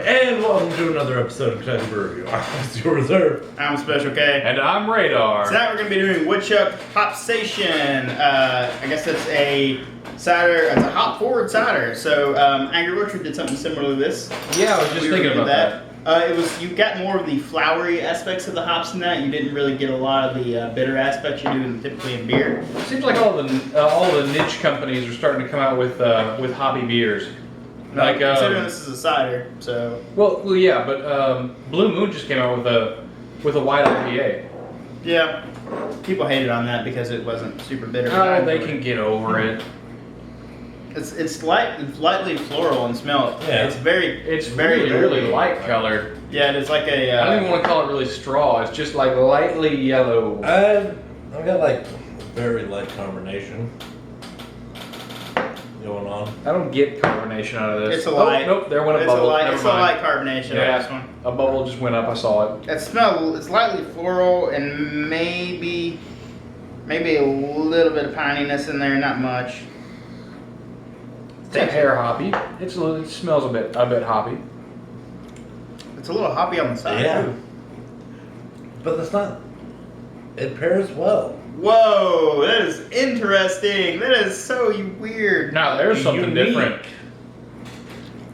And welcome to another episode of Kentucky Brew Review. I'm Steel Reserve. I'm Special K. And I'm Radar. Tonight we're going to be doing Woodchuck Hopsation. I guess it's a cider, it's a hop forward cider. So Angry Orchard did something similar to this. Yeah, I was just thinking about that. You got more of the flowery aspects of the hops in that. You didn't really get a lot of the bitter aspects you do typically in beer. It seems like all the niche companies are starting to come out with hobby beers. Like considering this is a cider, so. Well, yeah, but Blue Moon just came out with a white IPA. Yeah, people hated on that because it wasn't super bitter. Oh, they can get over it. It's lightly floral in smell. Yeah. It's very really light colored. Yeah, it's like a. I don't even want to call it really straw. It's just like lightly yellow. I've got like very light carbonation going on. I don't get carbonation out of this. It's a light. Nope, there went a bubble. It's a light carbonation on this one. A bubble just went up. I saw it. It's lightly floral and maybe a little bit of pininess in there, not much. It's hair hoppy. It smells a bit hoppy. It's a little hoppy on the side. Yeah. But that's not. It pairs well. Whoa, that is interesting. That is so weird. Now there's something different.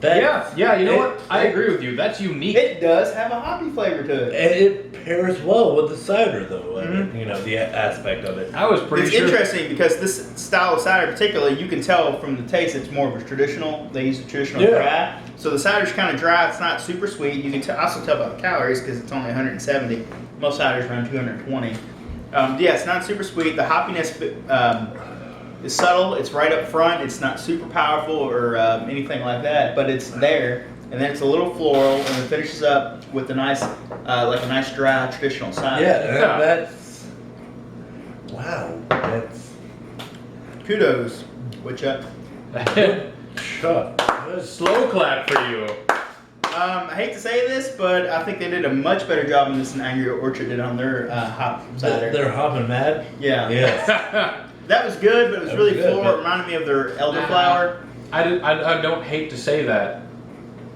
Yeah. You know what? I agree with you. That's unique. It does have a hoppy flavor to it. And it pairs well with the cider, though. Mm-hmm. You know, the aspect of it. I was pretty It's sure. interesting because this style of cider, particularly, you can tell from the taste it's more of a traditional. They use a traditional dry. So the cider's kind of dry. It's not super sweet. You can also tell by the calories because it's only 170. Most ciders around 220. Yeah, it's not super sweet. The hoppiness is subtle. It's right up front. It's not super powerful or anything like that, but it's there. And then it's a little floral, and it finishes up with a nice, like a nice dry traditional cider. Yeah, that's. Wow. That's. Kudos, Woodchuck. Shut. Slow clap for you. I hate to say this, but I think they did a much better job on this than Angry Orchard did on their hop cider. They're hopping mad? Yeah. Yes. That was good, but it was really good, floral. It reminded me of their elderflower. I don't hate to say that.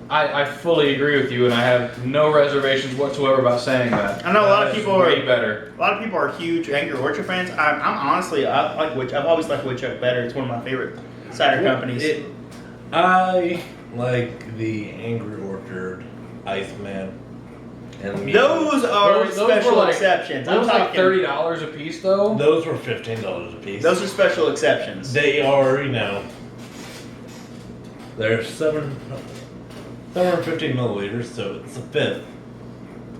I fully agree with you, and I have no reservations whatsoever about saying that. I know a lot of people are way better. A lot of people are huge Angry Orchard fans. I'm honestly, I like Woodchuck. I've always liked Woodchuck better. It's one of my favorite cider companies. I like the Angry Orchard Iceman. And Those are special exceptions. Those I'm like talking $30 a piece, though. Those were $15 a piece. Those are special exceptions. They are, you know, they're 750 milliliters, so it's a fifth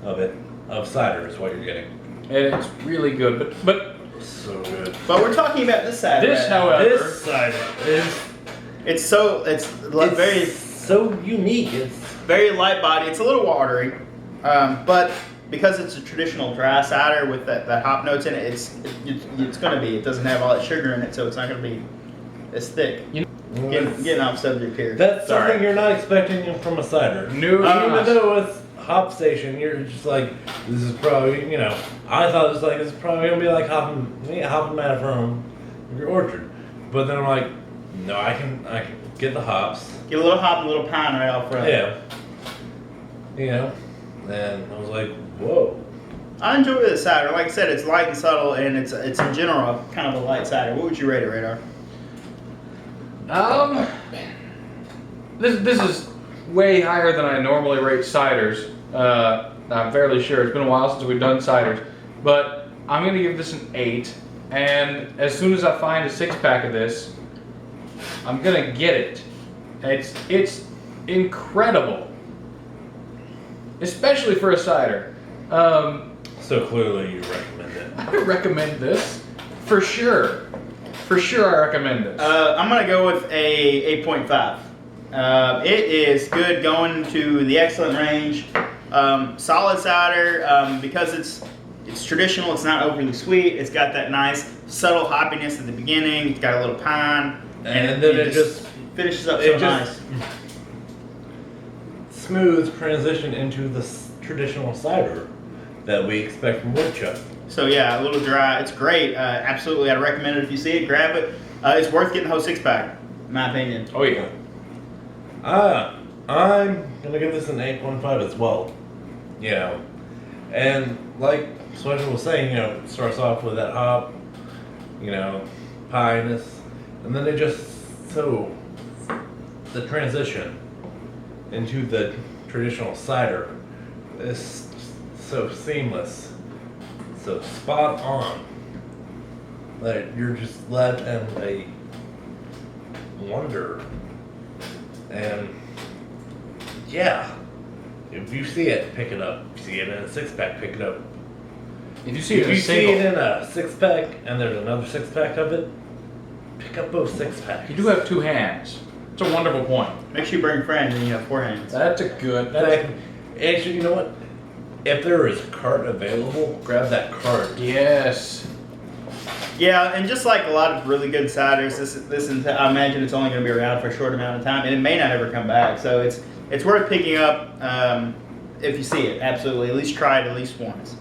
of it of cider is what you're getting. And it's really good, but So good. But we're talking about this cider. this, however, This cider is it's very so unique. It's very light body. It's a little watery, but because it's a traditional dry cider with that hop notes in it, it's going to be. It doesn't have all that sugar in it, so it's not going to be as thick. Getting off subject here. that's Sorry. something you're not expecting from a cider. No, Even though it's Hopsation, you're just like, this is probably, you know, I thought it was like, this is probably gonna be like hopping mad from your orchard. But then I'm like, no, I can get the hops. Get a little hop and a little pine right off front. Yeah. You know, and I was like, whoa. I enjoy this cider. Like I said, it's light and subtle, and it's in general kind of a light cider. What would you rate it, Radar? This is way higher than I normally rate ciders. I'm fairly sure it's been a while since we've done ciders, but I'm gonna give this an 8. And as soon as I find a 6-pack of this, I'm gonna get it. It's incredible, especially for a cider. So clearly you recommend it. I would recommend this for sure. For sure, I recommend this. I'm gonna go with a 8.5. It is good going to the excellent range. Solid cider because it's traditional. It's not overly sweet. It's got that nice subtle hoppiness at the beginning. It's got a little pine, And then it just finishes up so nice. Smooth transition into the traditional cider that we expect from Woodchuck. So yeah, a little dry. It's great. Absolutely, I'd recommend it if you see it. Grab it. It's worth getting the whole 6-pack, in my opinion. Oh yeah. I'm gonna give this an 8.5 as well. You know, and like Sweater was saying, you know, it starts off with that hop, you know, piness, and then it just the transition into the traditional cider is so seamless, so spot on that you're just led in a wonder. And yeah, if you see it, pick it up. If you see it in a 6-pack, pick it up. If you see it If in a you see single, it in a 6-pack and there's another 6-pack of it, pick up both 6-packs. you do have 2 hands. It's a wonderful point. Make sure you bring friends and you have 4 hands. That's a good. Actually, you know what? If there is a cart available, grab that cart. Yes. Yeah, and just like a lot of really good ciders, I imagine it's only going to be around for a short amount of time, and it may not ever come back. So it's worth picking up if you see it. Absolutely, at least try it at least once.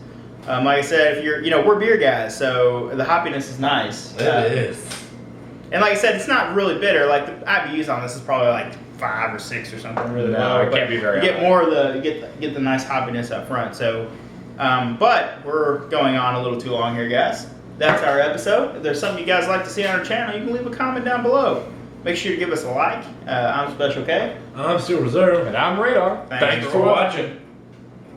Like I said, if we're beer guys, so the hoppiness is nice. It is. And like I said, it's not really bitter. Like the IBUs on this is probably like 5 or 6 or something really No, low. it can't be very You get high. more of get the nice hoppiness up front. So, but we're going on a little too long here, guys. That's our episode. If there's something you guys like to see on our channel, you can leave a comment down below. Make sure to give us a like. I'm Special K. I'm still reserved. And I'm Radar. Thanks Thanks for for watching.